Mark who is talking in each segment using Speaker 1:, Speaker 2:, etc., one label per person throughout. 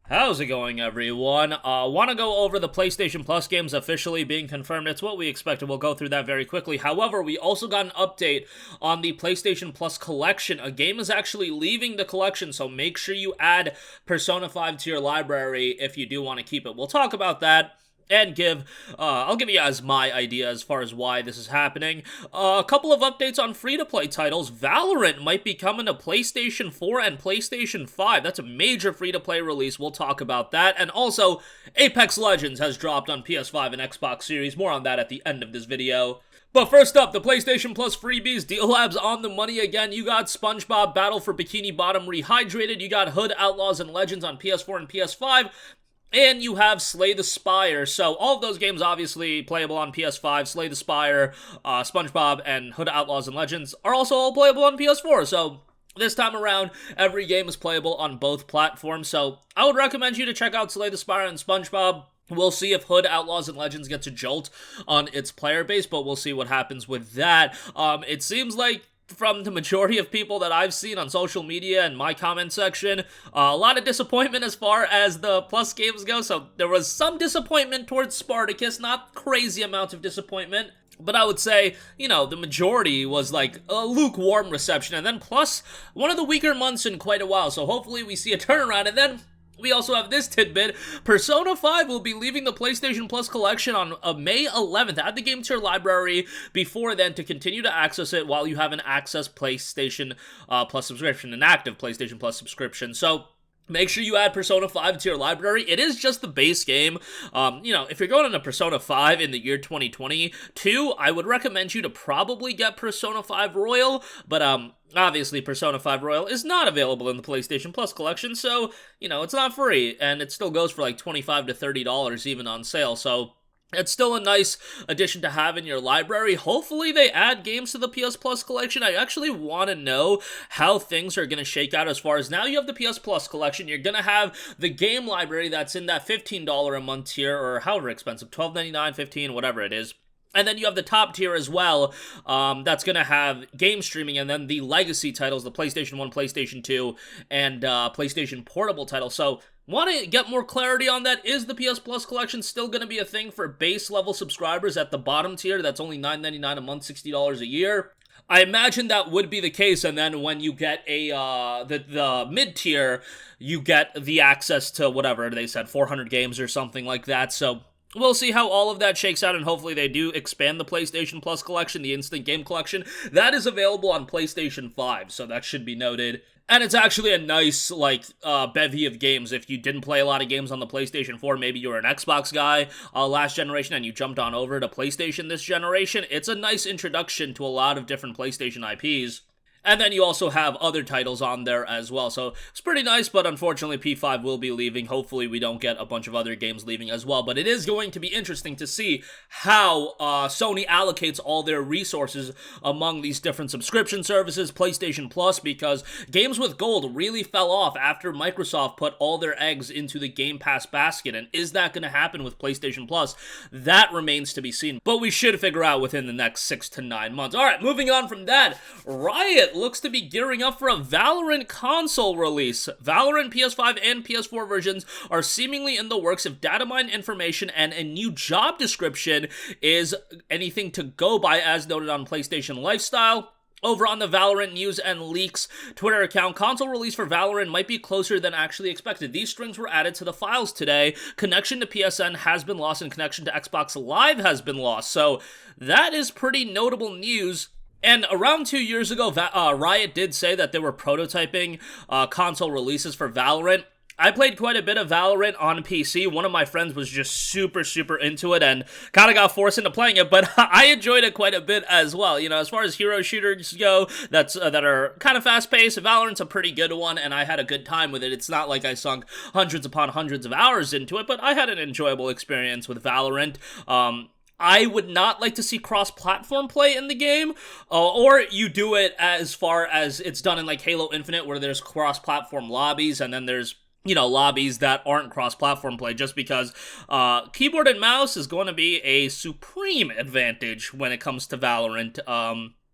Speaker 1: How's it going, everyone? Want to go over the PlayStation Plus games officially being confirmed. It's what we expected. We'll go through that very quickly. However, we also got an update on the PlayStation Plus collection. A game is actually leaving the collection, so make sure you add Persona 5 to your library if you do want to keep it. We'll talk about that. And I'll give you guys my idea as far as why this is happening. A couple of updates on free-to-play titles. Valorant might be coming to PlayStation 4 and PlayStation 5. That's a major free-to-play release. We'll talk about that. And also, Apex Legends has dropped on PS5 and Xbox Series. More on that at the end of this video. But first up, the PlayStation Plus freebies. Deal Labs on the money again. You got SpongeBob Battle for Bikini Bottom Rehydrated. You got Hood, Outlaws, and Legends on PS4 and PS5. And you have Slay the Spire. So all of those games obviously playable on PS5. Slay the Spire, SpongeBob, and Hood Outlaws and Legends are also all playable on PS4. So this time around, every game is playable on both platforms. So I would recommend you to check out Slay the Spire and SpongeBob. We'll see if Hood, Outlaws, and Legends gets a jolt on its player base, but we'll see what happens with that. It seems like from the majority of people that I've seen on social media and my comment section, a lot of disappointment as far as the Plus games go. So there was some disappointment towards Spartacus, not crazy amounts of disappointment. But I would say, the majority was like a lukewarm reception. And then Plus, one of the weaker months in quite a while. So hopefully we see a turnaround. And then we also have this tidbit. Persona 5 will be leaving the PlayStation Plus collection on May 11th. Add the game to your library before then to continue to access it while you have an Access PlayStation Plus subscription, an active PlayStation Plus subscription. So make sure you add Persona 5 to your library. It is just the base game. If you're going into Persona 5 in the year 2022, I would recommend you to probably get Persona 5 Royal, but obviously Persona 5 Royal is not available in the PlayStation Plus collection, so, it's not free, and it still goes for like $25 to $30 even on sale, so it's still a nice addition to have in your library. Hopefully they add games to the PS Plus collection. I actually want to know how things are going to shake out as far as now you have the PS Plus collection. You're going to have the game library that's in that $15 a month tier, or however expensive, $12.99, $15, whatever it is. And then you have the top tier as well, that's going to have game streaming, and then the legacy titles, the PlayStation 1, PlayStation 2, and PlayStation Portable titles. So, want to get more clarity on that? Is the PS Plus collection still going to be a thing for base level subscribers at the bottom tier? That's only $9.99 a month, $60 a year. I imagine that would be the case, and then when you get the mid-tier, you get the access to whatever they said, 400 games or something like that, so we'll see how all of that shakes out, and hopefully they do expand the PlayStation Plus collection, the Instant Game Collection. That is available on PlayStation 5, so that should be noted. And it's actually a nice, bevy of games. If you didn't play a lot of games on the PlayStation 4, maybe you were an Xbox guy last generation and you jumped on over to PlayStation this generation, it's a nice introduction to a lot of different PlayStation IPs. And then you also have other titles on there as well, so it's pretty nice, but unfortunately P5 will be leaving. Hopefully we don't get a bunch of other games leaving as well, but it is going to be interesting to see how Sony allocates all their resources among these different subscription services, PlayStation Plus, because games with gold really fell off after Microsoft put all their eggs into the Game Pass basket, and is that going to happen with PlayStation Plus? That remains to be seen, but we should figure out within the next 6 to 9 months. Alright, moving on from that, Riot looks to be gearing up for a Valorant console release. Valorant PS5 and PS4 versions are seemingly in the works if data mine information and a new job description is anything to go by, as noted on PlayStation Lifestyle. Over on the Valorant News and Leaks Twitter account, console release for Valorant might be closer than actually expected. These strings were added to the files today. Connection to PSN has been lost and connection to Xbox Live has been lost. So that is pretty notable news. And around 2 years ago, Riot did say that they were prototyping console releases for Valorant. I played quite a bit of Valorant on PC. One of my friends was just super into it and kind of got forced into playing it, but I enjoyed it quite a bit as well. As far as hero shooters go, that are kind of fast-paced, Valorant's a pretty good one, and I had a good time with it. It's not like I sunk hundreds upon hundreds of hours into it, but I had an enjoyable experience with Valorant. I would not like to see cross-platform play in the game, or you do it as far as it's done in like Halo Infinite, where there's cross-platform lobbies, and then there's lobbies that aren't cross-platform play, just because keyboard and mouse is going to be a supreme advantage when it comes to Valorant.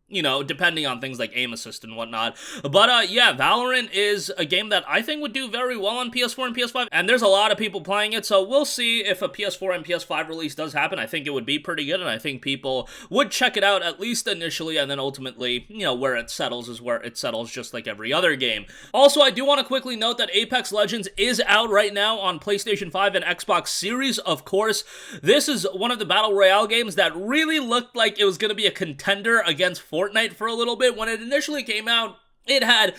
Speaker 1: you know, depending on things like aim assist and whatnot. But yeah, Valorant is a game that I think would do very well on PS4 and PS5, and there's a lot of people playing it, so we'll see if a PS4 and PS5 release does happen. I think it would be pretty good, and I think people would check it out at least initially, and then ultimately, you know, where it settles is where it settles, just like every other game. Also, I do want to quickly note that Apex Legends is out right now on PlayStation 5 and Xbox Series, of course. This is one of the Battle Royale games that really looked like it was going to be a contender against Fortnite for a little bit. When it initially came out, it had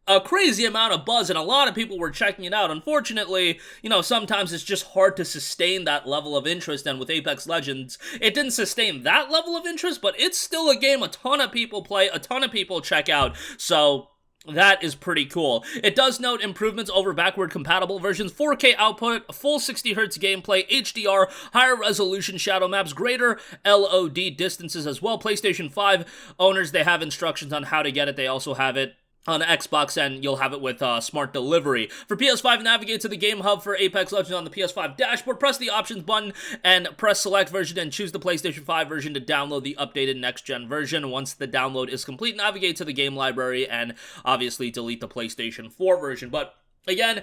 Speaker 1: a crazy amount of buzz and a lot of people were checking it out. Unfortunately, you know, sometimes it's just hard to sustain that level of interest, and with Apex Legends, it didn't sustain that level of interest, but it's still a game a ton of people play, a ton of people check out, so that is pretty cool. It does note improvements over backward compatible versions, 4K output, full 60Hz gameplay, HDR, higher resolution shadow maps, greater LOD distances as well. PlayStation 5 owners, they have instructions on how to get it. They also have it on Xbox, and you'll have it with smart delivery. For PS5, navigate to the Game Hub for Apex Legends on the PS5 dashboard, press the options button, and press select version, and choose the PlayStation 5 version to download the updated next-gen version. Once the download is complete, navigate to the game library, and obviously delete the PlayStation 4 version. But again,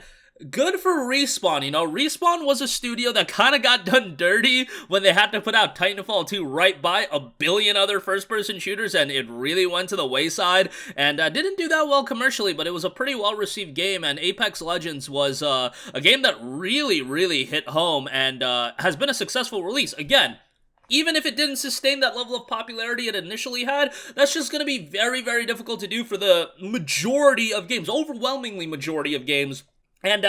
Speaker 1: good for Respawn. You know, Respawn was a studio that kind of got done dirty when they had to put out Titanfall 2 right by a billion other first-person shooters, and it really went to the wayside, and didn't do that well commercially, but it was a pretty well-received game, and Apex Legends was a game that really hit home, and has been a successful release. Again, even if it didn't sustain that level of popularity it initially had, that's just going to be very difficult to do for the majority of games, overwhelmingly majority of games. And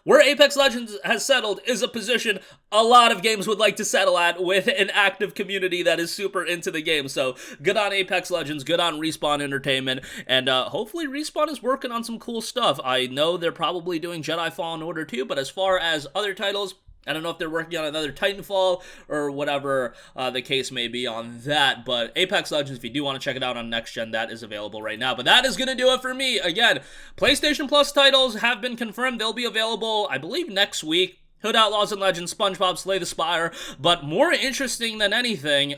Speaker 1: where Apex Legends has settled is a position a lot of games would like to settle at, with an active community that is super into the game. So good on Apex Legends, good on Respawn Entertainment, and hopefully Respawn is working on some cool stuff. I know they're probably doing Jedi Fallen Order too, but as far as other titles, I don't know if they're working on another Titanfall or whatever the case may be on that, but Apex Legends, if you do want to check it out on Next Gen, that is available right now. But that is going to do it for me. Again, PlayStation Plus titles have been confirmed. They'll be available, I believe, next week. Hood Outlaws and Legends, SpongeBob, Slay the Spire, but more interesting than anything,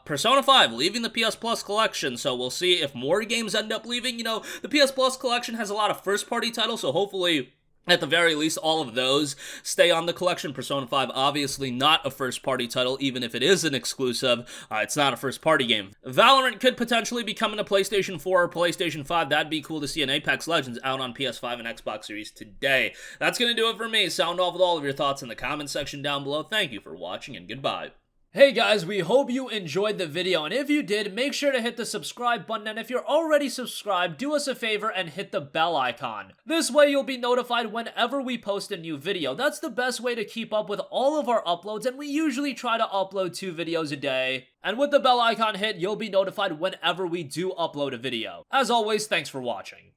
Speaker 1: Persona 5 leaving the PS Plus collection, so we'll see if more games end up leaving. You know, the PS Plus collection has a lot of first-party titles, so hopefully, at the very least, all of those stay on the collection. Persona 5, obviously not a first-party title, even if it is an exclusive. It's not a first-party game. Valorant could potentially be coming to PlayStation 4 or PlayStation 5. That'd be cool to see an Apex Legends out on PS5 and Xbox Series today. That's going to do it for me. Sound off with all of your thoughts in the comment section down below. Thank you for watching, and goodbye. Hey guys, we hope you enjoyed the video, and if you did, make sure to hit the subscribe button, and if you're already subscribed, do us a favor and hit the bell icon. This way you'll be notified whenever we post a new video. That's the best way to keep up with all of our uploads, and we usually try to upload 2 videos a day. And with the bell icon hit, you'll be notified whenever we do upload a video. As always, thanks for watching.